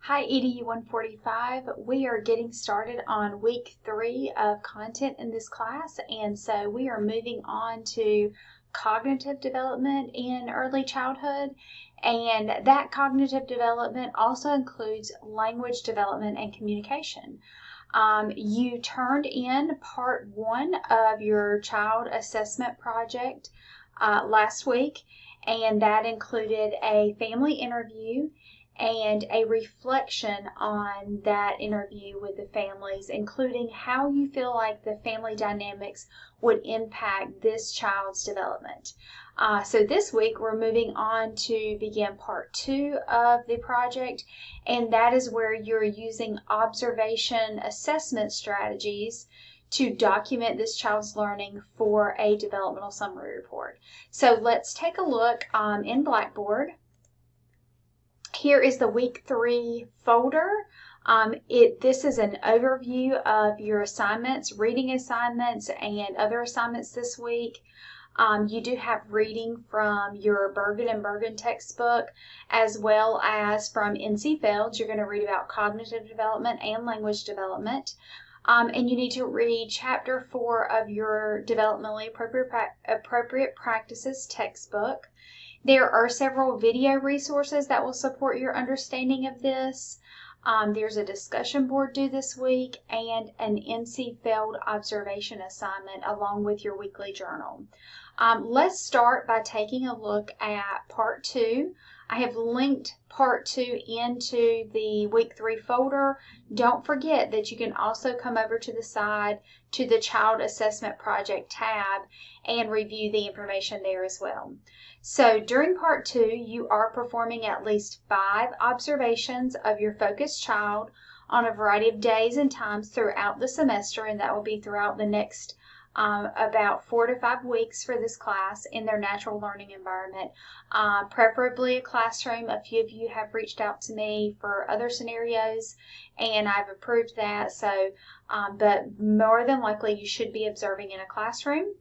Hi EDU 145. We are getting started on week 3 of content in this class, and so we are moving on to cognitive development in early childhood, and that cognitive development also includes language development and communication. You turned in part 1 of your child assessment project last week, and that included a family interview and a reflection on that interview with the families, including how you feel like the family dynamics would impact this child's development. So this week we're moving on to begin part 2 of the project, and that is where you're using observation assessment strategies to document this child's learning for a developmental summary report. So let's take a look in Blackboard. Here is the week 3 folder. This is an overview of your assignments, reading assignments, and other assignments this week. You do have reading from your Bergen and Bergen textbook, as well as from NC Fields. You're going to read about cognitive development and language development. And you need to read Chapter 4 of your Developmentally Appropriate Practices textbook. There are several video resources that will support your understanding of this. There's a discussion board due this week and an NC Field observation assignment along with your weekly journal. Let's start by taking a look at part 2. I have linked part 2 into the week 3 folder. Don't forget that you can also come over to the side to the Child Assessment Project tab and review the information there as well. So during part 2, you are performing at least 5 observations of your focused child on a variety of days and times throughout the semester, and that will be throughout the next about 4 to 5 weeks for this class in their natural learning environment, preferably a classroom. A few of you have reached out to me for other scenarios, and I've approved that. So, but more than likely, you should be observing in a classroom.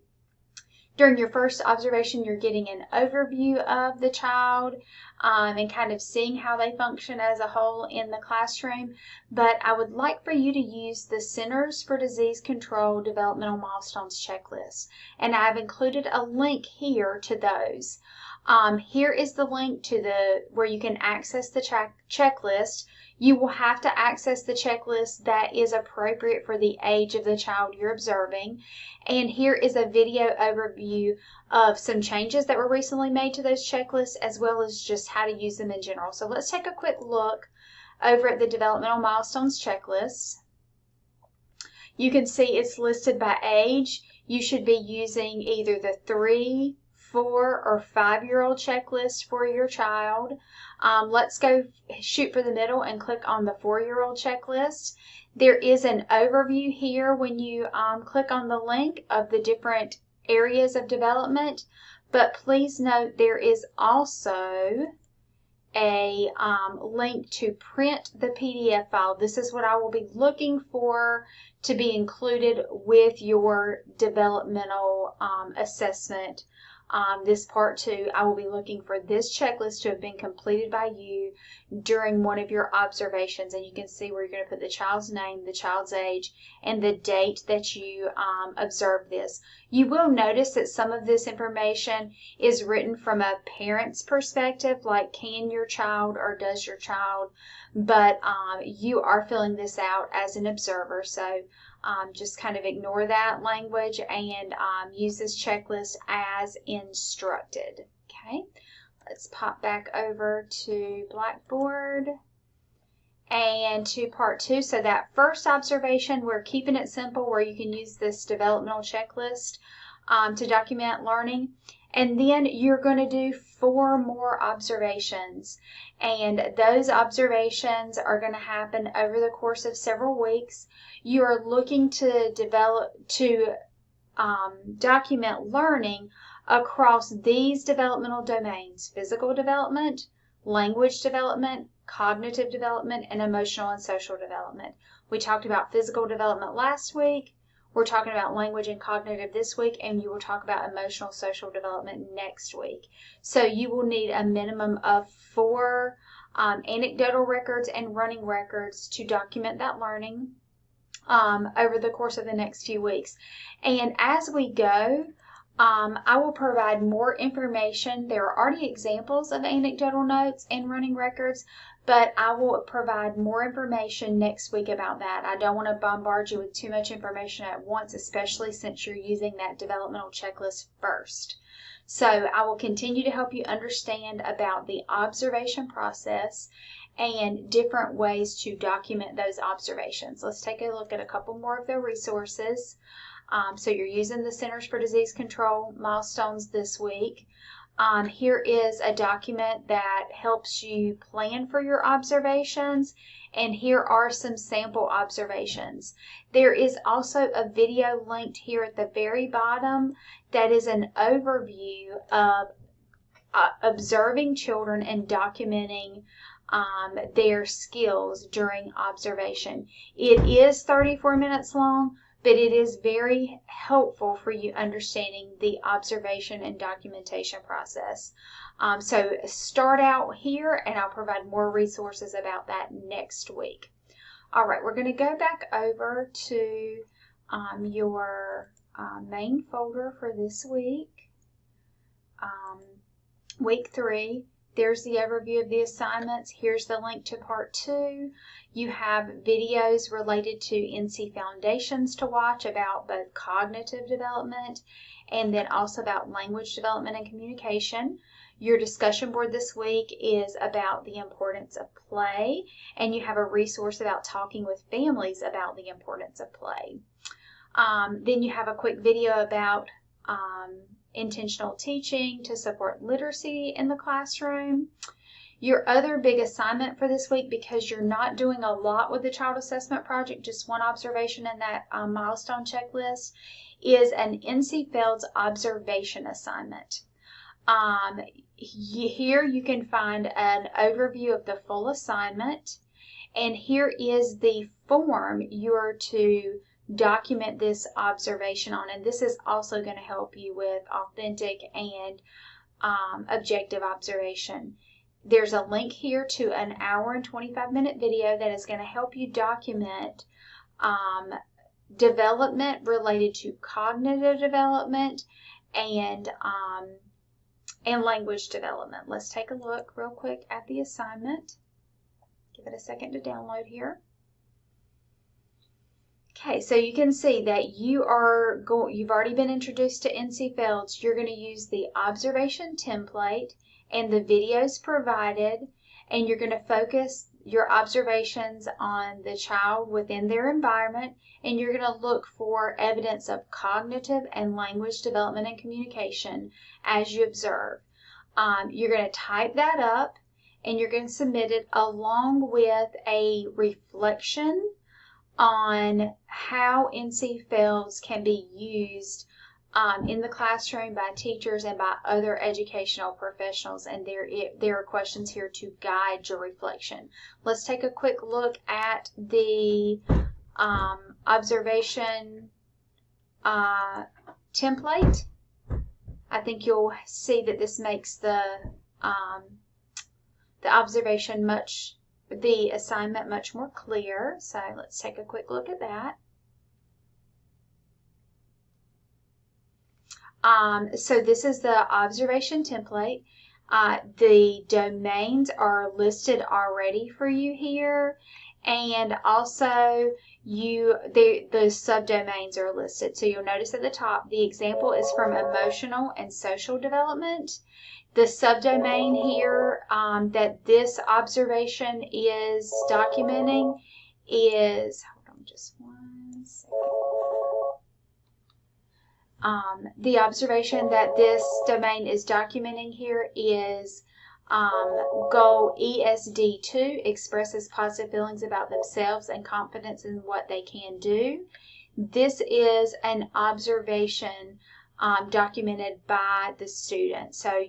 During your first observation, you're getting an overview of the child and kind of seeing how they function as a whole in the classroom. But I would like for you to use the Centers for Disease Control Developmental Milestones checklist. And I've included a link here to those. Here is the link to where you can access the checklist. You will have to access the checklist that is appropriate for the age of the child you're observing. And here is a video overview of some changes that were recently made to those checklists, as well as just how to use them in general. So let's take a quick look over at the Developmental Milestones checklist. You can see it's listed by age. You should be using either the 3, 4, or 5-year-old checklist for your child. Let's go shoot for the middle and click on the 4-year-old checklist. There is an overview here when you click on the link of the different areas of development, but please note there is also a link to print the PDF file. This is what I will be looking for to be included with your developmental assessment. This part 2, I will be looking for this checklist to have been completed by you during one of your observations, and you can see where you're going to put the child's name, the child's age, and the date that you observed this. You will notice that some of this information is written from a parent's perspective, like can your child or does your child, but you are filling this out as an observer, so just kind of ignore that language and use this checklist as instructed. Okay, let's pop back over to Blackboard and to part 2. So that first observation, we're keeping it simple where you can use this developmental checklist to document learning. And then you're going to do 4 more observations. And those observations are going to happen over the course of several weeks. You are looking to document learning across these developmental domains: physical development, language development, cognitive development, and emotional and social development. We talked about physical development last week. We're talking about language and cognitive this week, and you will talk about emotional social development next week. So you will need a minimum of 4 anecdotal records and running records to document that learning over the course of the next few weeks. And as we go, I will provide more information. There are already examples of anecdotal notes and running records, but I will provide more information next week about that. I don't want to bombard you with too much information at once, especially since you're using that developmental checklist first. So I will continue to help you understand about the observation process and different ways to document those observations. Let's take a look at a couple more of the resources. So you're using the Centers for Disease Control milestones this week. Here is a document that helps you plan for your observations, and here are some sample observations. There is also a video linked here at the very bottom that is an overview of observing children and documenting their skills during observation. It is 34 minutes long, but it is very helpful for you understanding the observation and documentation process. So start out here, and I'll provide more resources about that next week. All right, we're going to go back over to your main folder for this week, week 3. There's the overview of the assignments. Here's the link to part 2. You have videos related to NC Foundations to watch about both cognitive development and then also about language development and communication. Your discussion board this week is about the importance of play, and you have a resource about talking with families about the importance of play. Then you have a quick video about intentional teaching to support literacy in the classroom. Your other big assignment for this week, because you're not doing a lot with the child assessment project, just one observation in that milestone checklist, is an NC Fields observation assignment. Here you can find an overview of the full assignment, and here is the form you're to document this observation on, and this is also going to help you with authentic and objective observation. There's a link here to an 1 and 25-minute video that is going to help you document development related to cognitive development and language development. Let's take a look real quick at the assignment. Give it a second to download here. Okay, so you can see that you've already been introduced to NC Fields. You're going to use the observation template and the videos provided, and you're going to focus your observations on the child within their environment, and you're going to look for evidence of cognitive and language development and communication as you observe. You're going to type that up, and you're going to submit it along with a reflection on how NC Fields can be used in the classroom by teachers and by other educational professionals, and there are questions here to guide your reflection. Let's take a quick look at the observation template. I think you'll see that this makes the assignment much more clear. So let's take a quick look at that. So this is the observation template. The domains are listed already for you here, and also the subdomains are listed. So you'll notice at the top the example is from emotional and social development. The subdomain here that this observation is documenting is, hold on just one second. The observation that this domain is documenting here is goal ESD2, expresses positive feelings about themselves and confidence in what they can do. This is an observation documented by the student. So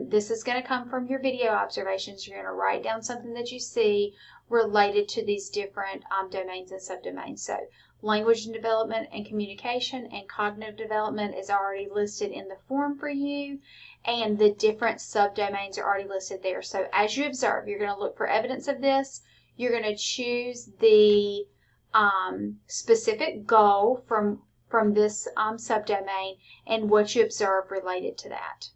this is going to come from your video observations. You're going to write down something that you see related to these different domains and subdomains. So language and development and communication and cognitive development is already listed in the form for you. and the different subdomains are already listed there. So as you observe, you're going to look for evidence of this. You're going to choose the specific goal from this subdomain and what you observe related to that.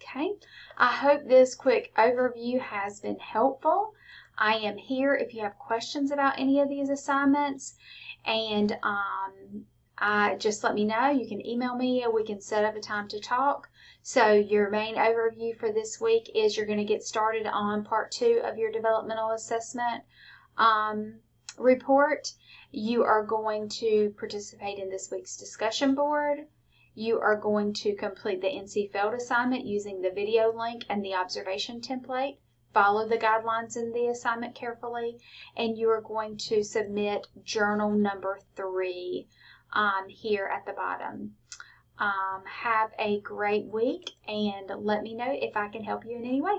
Okay, I hope this quick overview has been helpful. I am here if you have questions about any of these assignments, and just let me know. You can email me and we can set up a time to talk. So your main overview for this week is you're going to get started on part 2 of your developmental assessment report. You are going to participate in this week's discussion board. You are going to complete the NC Failed assignment using the video link and the observation template. Follow the guidelines in the assignment carefully, and you are going to submit journal number 3 here at the bottom. Have a great week, and let me know if I can help you in any way.